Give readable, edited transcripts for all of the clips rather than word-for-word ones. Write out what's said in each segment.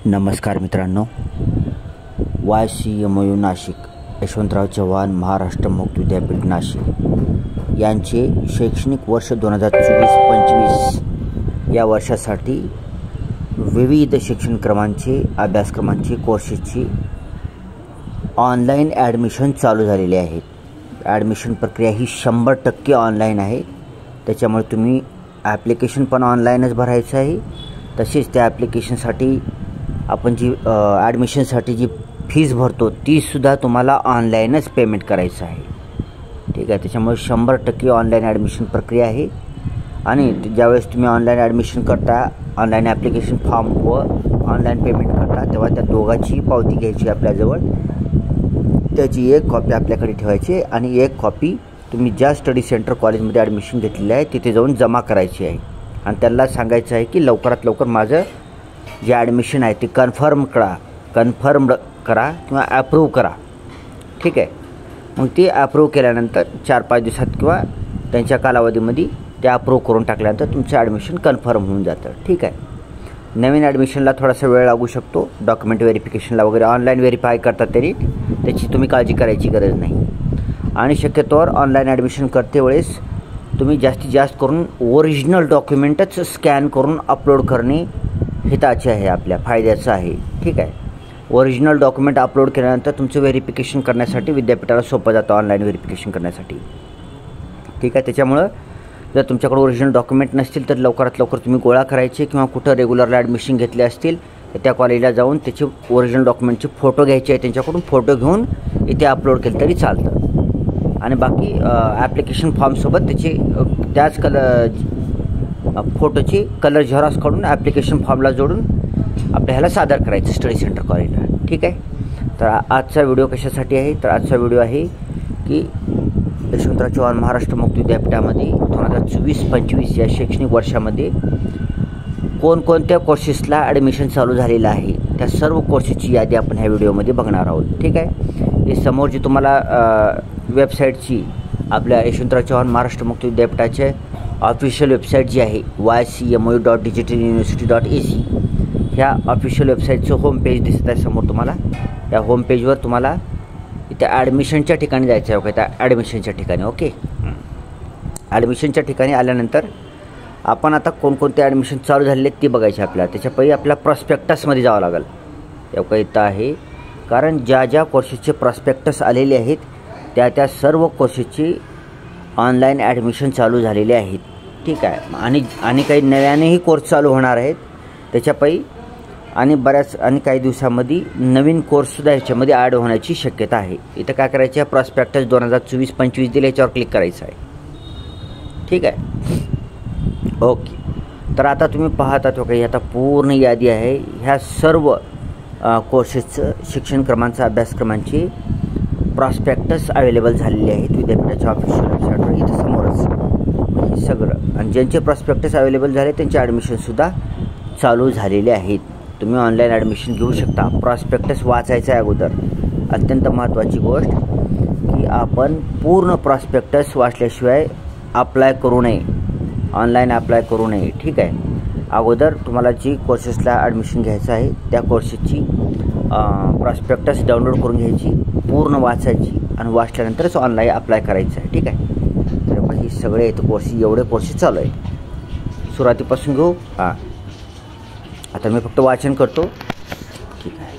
नमस्कार मित्रांनो, YCMU नाशिक, यशवंतराव चव्हाण महाराष्ट्र मुक्त विद्यापीठ नाशिक यांचे शैक्षणिक वर्ष 2024-25 या वर्षासाठी विविध शिक्षणक्रमांचे अभ्यासक्रमांचे कोर्सेसची ऑनलाईन ॲडमिशन चालू झालेले आहेत. ॲडमिशन प्रक्रिया ही 100% ऑनलाईन आहे. त्याच्यामुळे तुम्ही ॲप्लिकेशन पण ऑनलाईनच भरायचं आहे. तसेच त्या ॲप्लिकेशनसाठी आपण जी ॲडमिशनसाठी जी फीस भरतो तीसुद्धा तुम्हाला ऑनलाईनच पेमेंट करायचं आहे. ठीक आहे. त्याच्यामुळे 100% ऑनलाईन ॲडमिशन प्रक्रिया आहे. आणि ज्यावेळेस तुम्ही ऑनलाईन ॲडमिशन करता, ऑनलाईन ॲप्लिकेशन फॉर्म व ऑनलाईन पेमेंट करता, तेव्हा त्या दोघांची पावती घ्यायची आपल्याजवळ. त्याची एक कॉपी आपल्याकडे ठेवायची आणि एक कॉपी तुम्ही ज्या स्टडी सेंटर कॉलेजमध्ये ॲडमिशन घेतलेलं आहे तिथे जाऊन जमा करायची आहे. आणि त्यांना सांगायचं आहे की लवकरात लवकर माझं जे ॲडमिशन आहे ते कन्फर्म करा किंवा ॲप्रूव्ह करा. ठीक आहे. मग ते ॲप्रूव्ह केल्यानंतर 4-5 दिवसात किंवा त्यांच्या कालावधीमध्ये ते ॲप्रूव्ह करून टाकल्यानंतर तुमचं ॲडमिशन कन्फर्म होऊन जातं. ठीक आहे. नवीन ॲडमिशनला थोडासा वेळ लागू शकतो. डॉक्युमेंट व्हेरिफिकेशनला वगैरे ऑनलाईन व्हेरीफाय करतात तरी त्याची तुम्ही काळजी करायची गरज नाही. आणि शक्यतोवर ऑनलाईन ॲडमिशन करते वेळेस तुम्ही जास्तीत जास्त करून ओरिजिनल डॉक्युमेंटच स्कॅन करून अपलोड करणे हिताचे आहे, आपल्या फायद्याचं आहे. ठीक आहे. ओरिजिनल डॉक्युमेंट अपलोड केल्यानंतर तुमचं व्हेरिफिकेशन करण्यासाठी विद्यापीठाला सोपं जातं ऑनलाईन व्हेरिफिकेशन करण्यासाठी. ठीक आहे. त्याच्यामुळं जर तुमच्याकडे ओरिजिनल डॉक्युमेंट नसतील तर लवकरात लवकर तुम्ही गोळा करायचे किंवा कुठं रेग्युलरला ॲडमिशन घेतले असतील तर त्या कॉलेजला जाऊन त्याचे ओरिजिनल डॉक्युमेंटचे फोटो घ्यायचे आहे. त्यांच्याकडून फोटो घेऊन इथे अपलोड केले तरी चालतं. आणि बाकी ॲप्लिकेशन फॉर्मसोबत त्याचे त्याच फोटोची कलर झेरॉक्स काढून ॲप्लिकेशन फॉर्मला जोडून आपल्या ह्याला सादर करायचं स्टडी सेंटर कॉलेजला. ठीक आहे. तर आजचा व्हिडिओ कशासाठी आहे, तर आजचा व्हिडिओ आहे की यशवंतराव चव्हाण महाराष्ट्र मुक्त विद्यापीठामध्ये 2024-25 या शैक्षणिक वर्षामध्ये कोणकोणत्या कोर्सेसला ॲडमिशन चालू झालेलं आहे त्या सर्व कोर्सेसची यादी आपण ह्या व्हिडिओमध्ये बघणार आहोत. ठीक आहे. हे समोर जी तुम्हाला वेबसाईटची आपल्या यशवंतराव चव्हाण महाराष्ट्र मुक्त विद्यापीठाचे ऑफिशियल वेबसाईट जी आहे ycmu.digitaluniversity.ac ह्या ऑफिशियल वेबसाईटचं होम पेज दिसत आहे समोर तुम्हाला. या होम पेजवर तुम्हाला इथे ॲडमिशनच्या ठिकाणी जायचं आहे. ओके. त्या ॲडमिशनच्या ठिकाणी ओके ॲडमिशनच्या ठिकाणी आल्यानंतर आपण आता कोणकोणते ॲडमिशन चालू झालेले आहेत ते बघायचे आपल्याला. त्याच्या पहिले आपल्याला प्रॉस्पेक्टसमध्ये जावं लागेल. तेव्हा इथं आहे, कारण ज्या ज्या कोर्सेसचे प्रॉस्पेक्टस आलेले आहेत त्या सर्व कोर्सेसची ऑनलाईन ॲडमिशन चालू झालेले आहेत. ठीक आहे. आणि काही नव्यानेही कोर्स चालू होणार आहेत त्याच्यापैकी. आणि आणि काही दिवसामध्ये नवीन कोर्ससुद्धा ह्याच्यामध्ये ॲड होण्याची शक्यता आहे. इथं काय करायचं आहे, प्रॉस्पेक्टस 2024-25 दिले याच्यावर क्लिक करायचं आहे. ठीक आहे. ओके. तर आता तुम्ही पाहतात काही आता पूर्ण यादी आहे. ह्या सर्व कोर्सेसचं शिक्षणक्रमांचं अभ्यासक्रमांची प्रॉस्पेक्टस अवेलेबल झालेले आहेत विद्यापीठाच्या ऑफिशियल वेबसाईटवर. इथं समोरच हे सगळं. आणि ज्यांचे प्रॉस्पेक्टस अवेलेबल झाले त्यांचे ॲडमिशनसुद्धा चालू झालेले आहेत. तुम्ही ऑनलाईन ॲडमिशन घेऊ शकता. प्रॉस्पेक्टस वाचायचं आहे अगोदर. अत्यंत महत्त्वाची गोष्ट की आपण पूर्ण प्रॉस्पेक्टस वाचल्याशिवाय अप्लाय करू नये, ऑनलाईन अप्लाय करू नये. ठीक आहे. अगोदर तुम्हाला जी कोर्सेसला ॲडमिशन घ्यायचं आहे त्या कोर्सेसची प्रॉस्पेक्टस डाउनलोड करून घ्यायची, पूर्ण वाचायची आणि वाचल्यानंतरच ऑनलाईन अप्लाय करायचं आहे. ठीक आहे. तर हे सगळे इथं एवढे कोर्सेस चालू आहे. सुरुवातीपासून घेऊ. हां. आता मी फक्त वाचन करतो. ठीक आहे.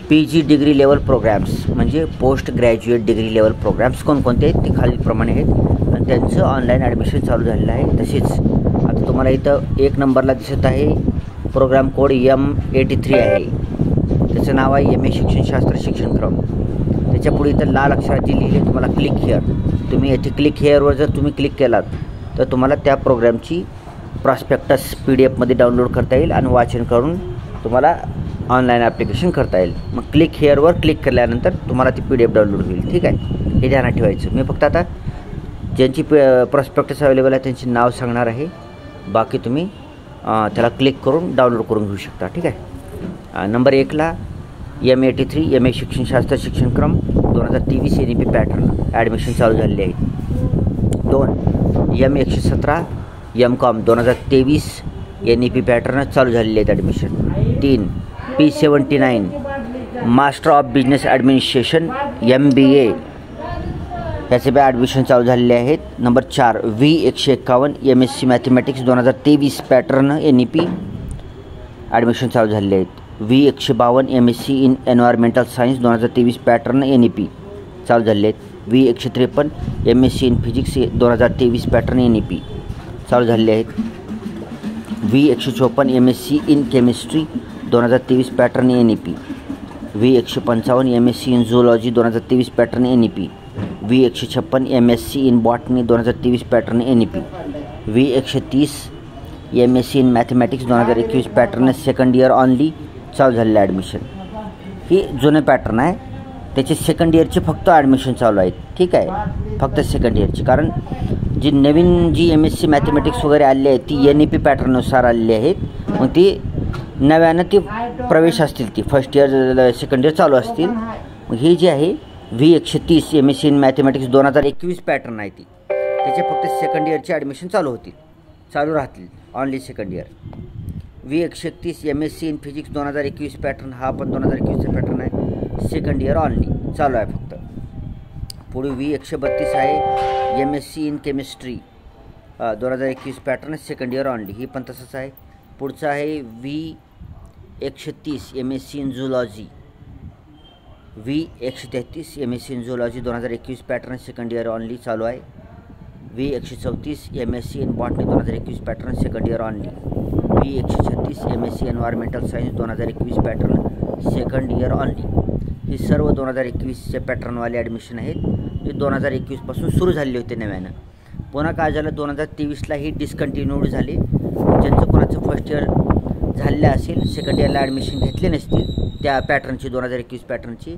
PG डिग्री लेवल प्रोग्रॅम्स म्हणजे post graduate degree level programmes कोणकोणते आहेत ते खालीलप्रमाणे आहेत आणि त्यांचं ऑनलाईन ॲडमिशन चालू झालेलं आहे. तसेच आता तुम्हाला इथं 1 नंबरला दिसत आहे प्रोग्राम कोड M83 आहे. त्याचं नाव आहे MA शिक्षणशास्त्र शिक्षणक्रम. त्याच्यापुढे इथं लाल अक्षरात जे लिहिले तुम्हाला क्लिक हिअर. तुम्ही येथे क्लिक हिअरवर जर तुम्ही क्लिक केलात तर तुम्हाला त्या प्रोग्रामची प्रॉस्पेक्टस PDF मध्ये डाउनलोड करता येईल आणि वाचन करून तुम्हाला ऑनलाईन ॲप्लिकेशन करता येईल. मग क्लिक हिअरवर क्लिक केल्यानंतर तुम्हाला ती PDF डाउनलोड होईल. ठीक आहे. हे ध्यानात ठेवायचं. मी फक्त आता ज्यांची प्रॉस्पेक्टस अवेलेबल आहे त्यांचे नाव सांगणार आहे. बाकी तुम्ही त्याला क्लिक करून डाउनलोड करून घेऊ शकता. ठीक आहे. नंबर 1ला M83 MA शिक्षणशास्त्र शिक्षणक्रम 2023 NEP pattern admission चालू झालेले आहे. 2 M117 M.Com 2023 NEP पॅटर्न चालू झालेले आहेत admission. 3 P79 master of business administration MBA ह्याचे बी ॲडमिशन चालू झालेले आहेत. Number 4 V151 MSc mathematics 2023 pattern NEP admission चालू झालेले आहेत. V152 MSc in environmental science 2023 pattern NEP चालू झालेले आहेत. V153 MSc in physics 2023 pattern NEP चालू झालेले आहेत. V154 MSc in chemistry 2023 pattern NEP. V155 MSc in zoology 2023 pattern NEP. V156 MSc in botany 2023 pattern NEP. V130 MSc in mathematics 2021 pattern second year only चालू झालेलं admission. ही जुने pattern आहे, त्याचे second इयरचे फक्त admission चालू आहेत. ठीक आहे, फक्त सेकंड इयरची. कारण जी नवीन MSc मॅथमॅटिक्स वगैरे आली आहे ती NEP पॅटर्ननुसार आलेली आहेत. मग ती नव्यानं ती प्रवेश असतील, ती फर्स्ट इयर सेकंड इयर चालू असतील. मग ही जी आहे V130 MSc in mathematics 2021 pattern आहे ती, त्याचे फक्त सेकंड इयरचे ॲडमिशन चालू राहतील, only second year. V131 MSc in physics 2021 pattern, हा पण 2021चा पॅटर्न आहे, सेकंड इयर ऑनली चालू आहे फक्त. पुढे V132 आहे MSc in chemistry 2021 pattern, second year only, ही पण तसंच आहे. पुढचं आहे V130 MSc in zoology. V133 MSc in zoology 2021 pattern, second year only चालू आहे. V134 MSc in botany 2021 pattern, second year only. V136 MSc environmental science 2021 pattern, second year only. ही सर्व 2021चे पॅटर्नवाले ॲडमिशन आहेत, जे 2021पासून सुरू झालेले होते नव्यानं. पुन्हा काय झालं, 2023ला ही डिस्कंटिन्यूड झाली. ज्यांचं कोणाचं फर्स्ट इयर झालेलं असेल, सेकंड इयरला ॲडमिशन घेतले नसतील त्या पॅटर्नची 2021 पॅटर्नची,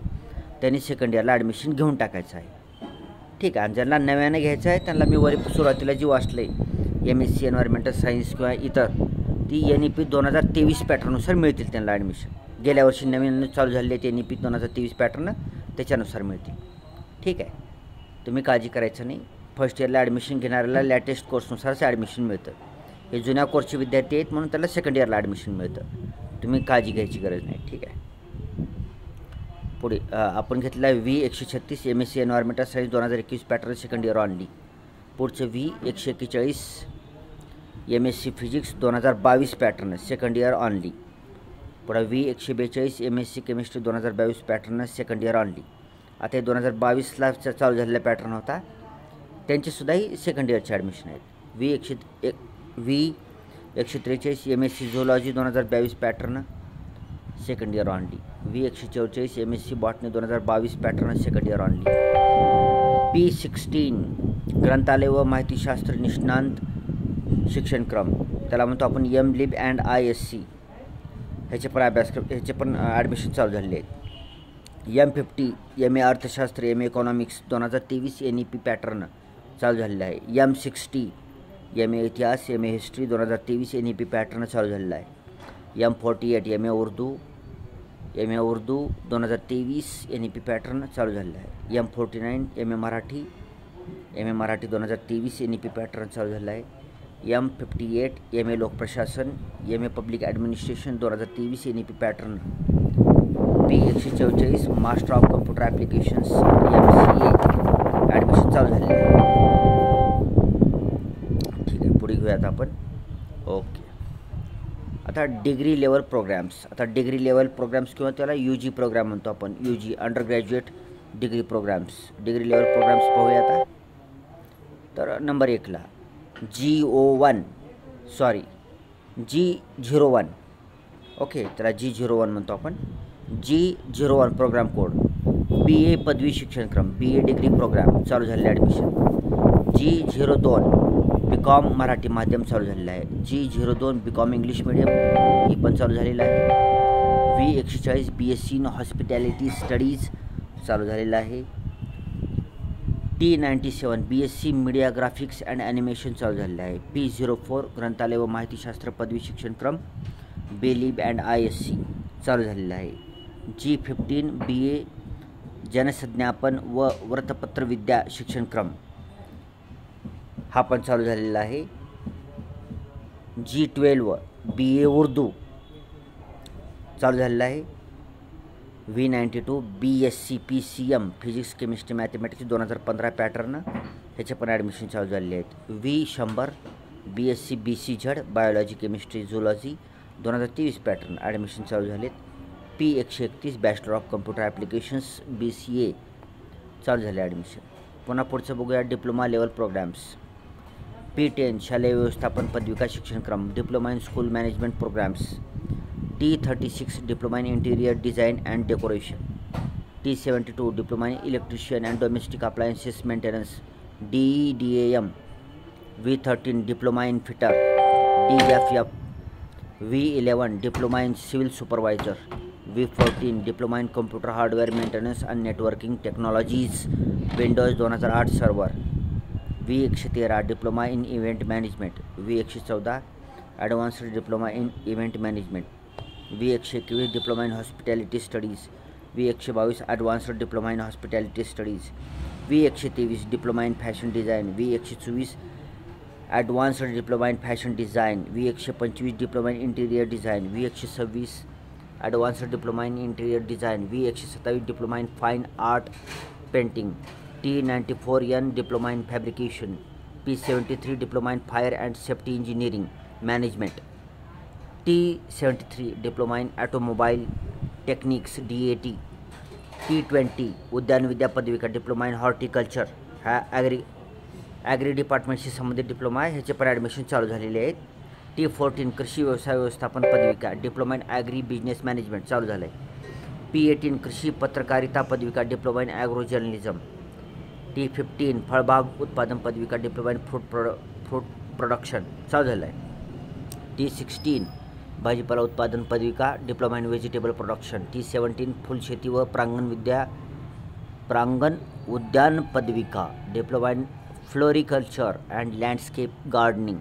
त्यांनी सेकंड इयरला ॲडमिशन घेऊन टाकायचं आहे. ठीक आहे. आणि ज्यांना नव्यानं घ्यायचं आहे त्यांना मी वरी सुरुवातीला जी वाचलं आहे MSc एन्व्हायरमेंटल सायन्स किंवा इतर, ती NEP 2023 पॅटर्ननुसार मिळतील त्यांना ॲडमिशन. गेल्या वर्षी नवीन चालू झालेले आहेत NEP 2023 पॅटर्न, त्याच्यानुसार मिळतील. ठीक आहे, तुम्ही काळजी करायचं नाही. फर्स्ट इयरला ॲडमिशन घेणाऱ्याला लॅटेस्ट कोर्सनुसारच ॲडमिशन मिळतं. हे जुन्या कोर्सचे विद्यार्थी आहेत म्हणून त्याला सेकंड इयरला ॲडमिशन मिळतं. तुम्ही काळजी घ्यायची गरज नाही. ठीक आहे. पुढे आपण घेतला आहे V136 MSc environmental science 2021 pattern, second year only. पुढचं V141 MSc physics 2022 pattern, second year only. पुढे V142 MSc chemistry 2022 pattern, second year only. आता हे 2022ला चालू झालेला पॅटर्न होता, त्यांचेसुद्धाही सेकंड इयरचे ॲडमिशन आहेत. V143 MSc zoology 2022 pattern, second year only. V144 MSc botany 2022 pattern, second year only. P16 ग्रंथालय व माहितीशास्त्र निष्णांत शिक्षणक्रम, त्याला म्हणतो आपण MLib अँड ISC, ह्याचे पण ह्याचे पण ॲडमिशन चालू झालेले आहेत. M50 MA अर्थशास्त्र MA इकॉनॉमिक्स 2023 NEP पॅटर्न चालू झालेलं आहे. M60 MA इतिहास MA हिस्ट्री 2023 NEP पॅटर्न चालू झालेला आहे. M48 MA Urdu 2023 NEP pattern चालू झालेला आहे. M49 MA Marathi 2023 NEP pattern चालू झालेला आहे. M58 MA लोकप्रशासन MA public administration 2023 NEP pattern. P144 master of computer applications MCA admission चालू झालेलं आहे. ठीक आहे, पुढे घेऊयात आपण. ओके, आता डिग्री लेवल प्रोग्राम्स. आता डिग्री लेवल प्रोग्राम्स किंवा त्याला UG प्रोग्राम म्हणतो आपण, UG undergraduate degree programmes. Degree level programmes पाहूया आता. तर नंबर 1ला G01 ओके, त्याला G01 म्हणतो आपण. G01 प्रोग्राम कोड BA पदवी शिक्षणक्रम, BA डिग्री प्रोग्राम चालू झालेले ॲडमिशन. G02 BCom मराठी माध्यम चालू झालेलं आहे. G02 BCom इंग्लिश मीडियम, ही पण चालू झालेलं आहे. V140 BSc in hospitality studies चालू झालेलं आहे. T97 BSc media graphics and animation चालू झालेलं आहे. P04 ग्रंथालय व माहितीशास्त्र पदवी शिक्षणक्रम MLib अँड ISC चालू झालेलं आहे. G15 BA जनसंज्ञापन व वृत्तपत्रविद्या शिक्षणक्रम, हा पण चालू झालेला आहे. G12 BA उर्दू चालू झालेला आहे. V92 BSc PCM physics chemistry mathematics 2015 pattern ह्याचे पण ॲडमिशन चालू झालेले आहेत. V100 BSc BCZ biology chemistry zoology 2023 pattern admission चालू झालेत. P131 bachelor of computer applications BCA चालू झाले ॲडमिशन. पुन्हा पुढचं बघूया डिप्लोमा लेवल प्रोग्राम्स. P10 शालेय व्यवस्थापन पदविका शिक्षणक्रम diploma in school management programmes. T36 diploma in interior design and decoration. T72 diploma in electrician and domestic appliances maintenance DEDAM. V13 diploma in fitter DFF. V11 diploma in civil supervisor. V14 diploma in computer hardware maintenance and networking technologies Windows 2008 server. V113 diploma in event management. V114 advanced diploma in event management. V121 diploma in hospitality studies. V122 advanced diploma in hospitality studies. V123 diploma in fashion design. V124 advanced diploma in fashion design. V125 diploma in interior design. V126 advanced diploma in interior design. V127 diploma in fine art painting. T94N diploma in fabrication. P73 diploma in fire and safety engineering management. T73 diploma in automobile techniques DAT. T20 उद्यानविद्या पदविका diploma in horticulture हा agree डिपार्टमेंटशी संबंधित diploma आहे. ह्याचे पण admission चालू झालेले आहेत. T14 कृषी व्यवसाय व्यवस्थापन पदविका diploma in agri business management चालू झालं आहे. P18 कृषी पत्रकारिता पदविका diploma in agro journalism. T15 फळबाग उत्पादन पदविका डिप्लोमा इन फ्रूट प्रोडक्शन चालू झालं आहे. T16 भाजीपाला उत्पादन पदविका diploma in vegetable production. T17 फुलशेती व प्रांगण उद्यान पदविका diploma in floriculture and landscape gardening.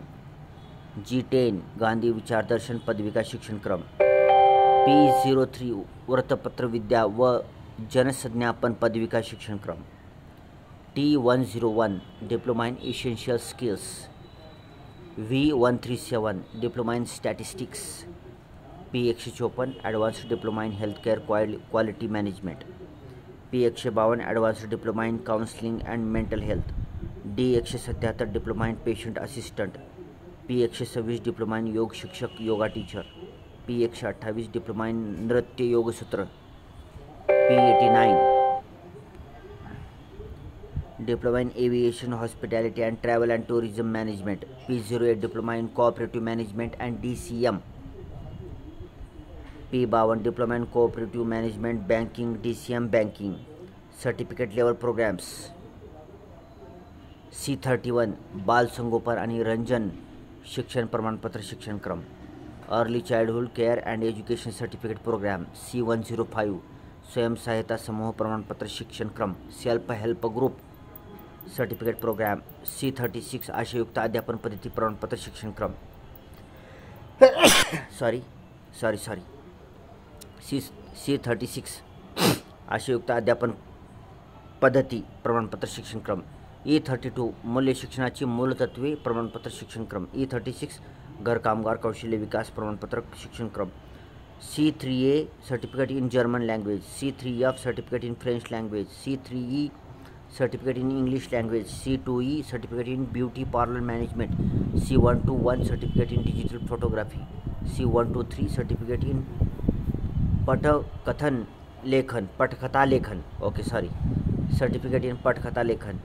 G10 Gandhi विचारदर्शन पदविका शिक्षणक्रम. P03 वृत्तपत्रविद्या व जनसंज्ञापन पदविका शिक्षणक्रम. T101 diploma in essential skills. V137 diploma in statistics. P154 advanced diploma in healthcare quality management. P152 advanced diploma in counselling and mental health. D177 diploma in patient assistant. P126 diploma in योग शिक्षक yoga teacher. P128 diploma in नृत्य योगसूत्र. P89 diploma in aviation hospitality and travel and tourism management. P08 diploma in cooperative management and DCM. P52 diploma in cooperative management banking DCM banking. Certificate level programmes. C31 बाल संगोपन आणि रंजन शिक्षण प्रमाणपत्र शिक्षणक्रम. Early childhood care and education certificate programme. C105 स्वयंसहायता समूह प्रमाणपत्र शिक्षणक्रम self help group certificate programme. C36 आशयुक्त अध्यापन पद्धती प्रमाणपत्र शिक्षणक्रम. सॉरी C36 आशयुक्त अध्यापन पद्धती प्रमाणपत्र शिक्षणक्रम. E32 मूल्य शिक्षणाची मूलतत्वे प्रमाणपत्र शिक्षणक्रम. E36 घरकामगार कौशल्य विकास प्रमाणपत्र शिक्षणक्रम. C3A certificate in German language. C3F certificate in French language. C3E certificate in English language. C2E certificate in beauty parlour management. C121 certificate in digital photography. C123 certificate in पटकथा लेखन certificate in पटकथा लेखन.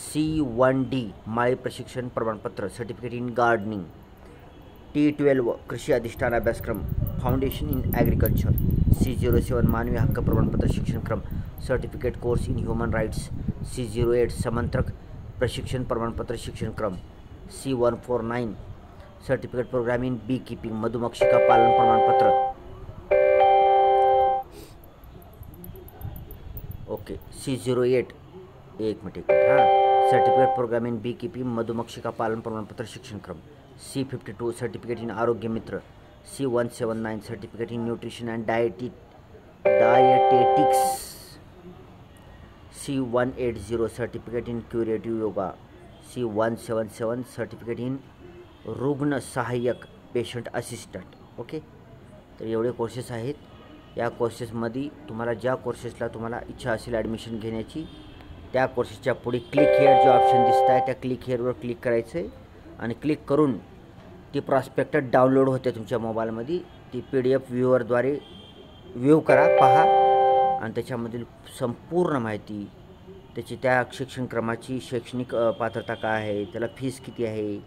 C1D माळी प्रशिक्षण प्रमाणपत्र certificate in gardening. T12 कृषी अधिष्ठान अभ्यासक्रम foundation in agriculture. C07 मानवी हक्क प्रमाणपत्र शिक्षणक्रम certificate course in human rights. C08 समंत्रक प्रशिक्षण प्रमाणपत्र शिक्षणक्रम. C149 certificate programme in bee keeping मधुमक्षिका पालन प्रमाणपत्र. C08 certificate programme in bee keeping मधुमक्षिका पालन प्रमाणपत्र शिक्षणक्रम. C52 सर्टिफिकेट इन आरोग्य मित्र. C179 certificate in nutrition and dietetics. C180 certificate in curative yoga. C177 certificate in रुग्ण सहाय्यक पेशंट असिस्टंट. ओके, तर एवढे कोर्सेस आहेत. या कोर्सेसमध्ये तुम्हाला ज्या कोर्सेसला तुम्हाला इच्छा असेल ॲडमिशन घेण्याची, त्या कोर्सेसच्या पुढे क्लिक हिअर जे ऑप्शन दिसत आहे त्या क्लिक हिअरवर क्लिक करायचं आहे आणि क्लिक करून ती प्रॉस्पेक्टस डाउनलोड होते तुमच्या मोबाईलमध्ये. ती PDF व्ह्यूअरद्वारे व्ह्यू करा, पहा आणि त्याच्यामधील संपूर्ण माहिती, त्याची त्या शिक्षणक्रमाची शैक्षणिक पात्रता काय आहे, त्याला फीस किती आहे,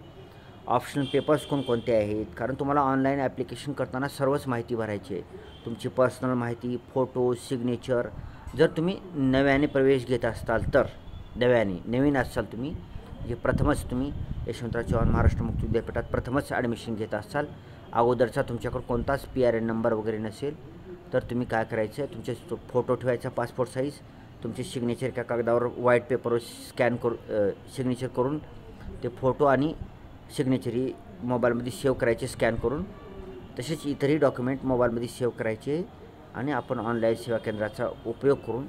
ऑप्शनल पेपर्स कोणकोणते आहेत. कारण तुम्हाला ऑनलाईन ॲप्लिकेशन करताना सर्वच माहिती भरायची आहे. तुमची पर्सनल माहिती, फोटो, सिग्नेचर. जर तुम्ही नव्याने प्रवेश घेत असाल तर, नवीन असाल तुम्ही, जे प्रथमच तुम्ही यशवंतराव चव्हाण महाराष्ट्र मुक्त विद्यापीठात प्रथमच ॲडमिशन घेत असाल, अगोदरचा तुमच्याकडे कोणताच PRN नंबर वगैरे नसेल, तर तुम्ही काय करायचं, तुमचे फोटो ठेवायचा पासपोर्ट साईज, तुमचे सिग्नेचर एका कागदावर व्हाईट पेपरवर सिग्नेचर करून ते फोटो आणि सिग्नेचर ही मोबाईलमध्ये सेव्ह करायचे स्कॅन करून. तसेच इतरही डॉक्युमेंट मोबाईलमध्ये सेव्ह करायचे आणि आपण ऑनलाईन सेवा केंद्राचा उपयोग करून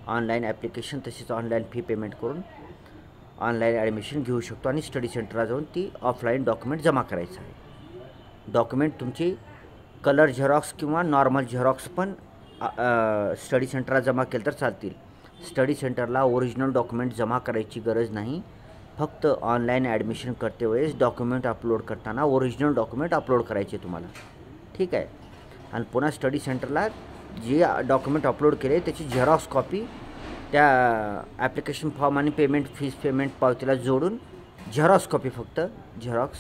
ऑनलाईन ॲप्लिकेशन तसेच ऑनलाईन फी पेमेंट करून ऑनलाईन ॲडमिशन घेऊ शकतो आणि स्टडी सेंटरला जाऊन ती ऑफलाईन डॉक्युमेंट जमा करायचं आहे. डॉक्युमेंट तुमची कलर झेरॉक्स किंवा नॉर्मल झेरॉक्स पण स्टडी सेंटरला जमा केलं तर चालतील. स्टडी सेंटरला ओरिजिनल डॉक्युमेंट जमा करायची गरज नाही. फक्त ऑनलाईन ॲडमिशन करते वेळेस डॉक्युमेंट अपलोड करताना ओरिजिनल डॉक्युमेंट अपलोड करायचे तुम्हाला. ठीक आहे. आणि पुन्हा स्टडी सेंटरला जे डॉक्युमेंट अपलोड केले त्याची झेरॉक्स कॉपी त्या ॲप्लिकेशन फॉर्म आणि फीस पेमेंट पावतीला जोडून झेरॉक्स कॉपी फक्त झेरॉक्स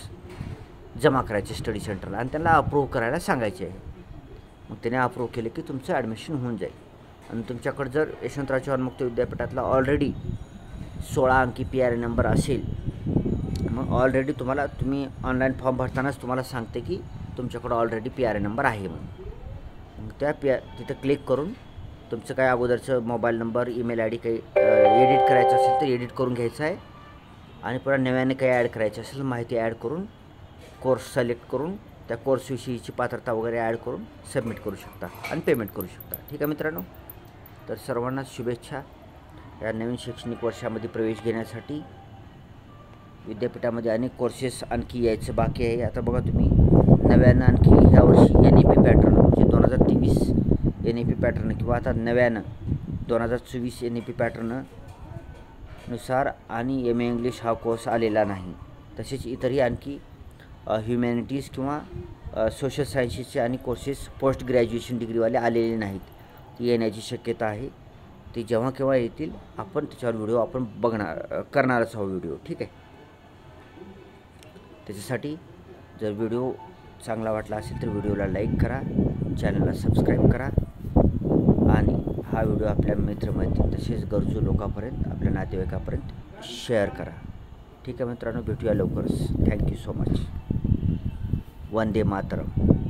जमा करायचे स्टडी सेंटरला आणि त्यांना अप्रूव्ह करायला सांगायचे आहे. मग त्याने अप्रूव्ह केले की तुमचं ॲडमिशन होऊन जाईल. आणि तुमच्याकडे जर यशवंतराव चव्हाण मुक्त विद्यापीठातला ऑलरेडी 16 अंकी PRN नंबर असेल, मग ऑलरेडी तुम्ही ऑनलाईन फॉर्म भरतानाच तुम्हाला सांगते की तुमच्याकडं ऑलरेडी PRN नंबर आहे म्हणून. मग तिथं क्लिक करून तुमचं काय अगोदरचं मोबाईल नंबर, ईमेल ID काही एडिट करायचं असेल तर एडिट करून घ्यायचं आहे आणि पुन्हा नव्याने काही ॲड करायचं असेल माहिती ॲड करून कोर्स सिलेक्ट करून त्या कोर्सविषयीची पात्रता वगैरे ॲड करून सबमिट करू शकता आणि पेमेंट करू शकता. ठीक आहे मित्रांनो, तर सर्वांना शुभेच्छा या नवीन शैक्षणिक वर्षामध्ये प्रवेश घेण्यासाठी. विद्यापीठामध्ये अनेक कोर्सेस आणखी यायचं बाकी आहे. आता बघा तुम्ही नव्यानं आणखी ह्या वर्षी NEP पॅटर्न म्हणजे 2023 NEP पॅटर्न किंवा आता नव्यानं 2024 NEP पॅटर्ननुसार आणि MA इंग्लिश हा कोर्स आलेला नाही. तसेच इतरही आणखी ह्युमॅनिटीज किंवा सोशल सायन्सेसचे आणि कोर्सेस पोस्ट ग्रॅज्युएशन डिग्रीवाले आलेले नाहीत. ती येण्याची शक्यता आहे. ते जेव्हा केव्हा येतील आपण त्याच्यावर व्हिडिओ आपण करणारच आहोत व्हिडिओ. ठीक आहे. त्याच्यासाठी जर व्हिडिओ चांगला वाटला असेल तर व्हिडिओला लाईक करा, चॅनलला सबस्क्राईब करा आणि हा व्हिडिओ आपल्या मित्रमैत्रीण तसेच गरजू लोकांपर्यंत, आपल्या नातेवाईकापर्यंत शेअर करा. ठीक आहे मित्रांनो, भेटूया लवकरच. Thank you so much. Vande Mataram.